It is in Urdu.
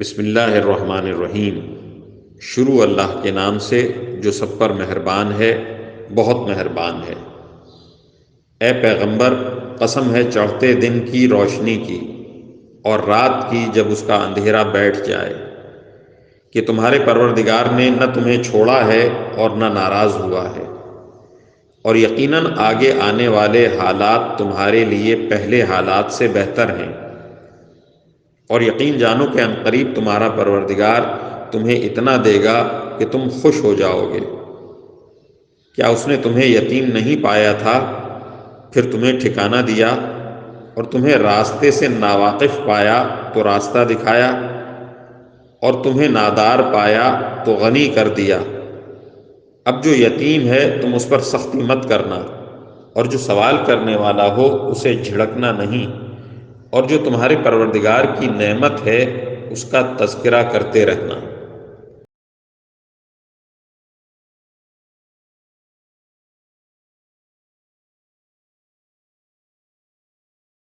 بسم اللہ الرحمن الرحیم۔ شروع اللہ کے نام سے جو سب پر مہربان ہے، بہت مہربان ہے۔ اے پیغمبر، قسم ہے چڑھتے دن کی روشنی کی اور رات کی جب اس کا اندھیرا بیٹھ جائے، کہ تمہارے پروردگار نے نہ تمہیں چھوڑا ہے اور نہ ناراض ہوا ہے، اور یقیناً آگے آنے والے حالات تمہارے لیے پہلے حالات سے بہتر ہیں، اور یقین جانو کہ عنقریب تمہارا پروردگار تمہیں اتنا دے گا کہ تم خوش ہو جاؤ گے۔ کیا اس نے تمہیں یتیم نہیں پایا تھا، پھر تمہیں ٹھکانہ دیا، اور تمہیں راستے سے ناواقف پایا تو راستہ دکھایا، اور تمہیں نادار پایا تو غنی کر دیا۔ اب جو یتیم ہے تم اس پر سختی مت کرنا، اور جو سوال کرنے والا ہو اسے جھڑکنا نہیں، اور جو تمہارے پروردگار کی نعمت ہے اس کا تذکرہ کرتے رہنا۔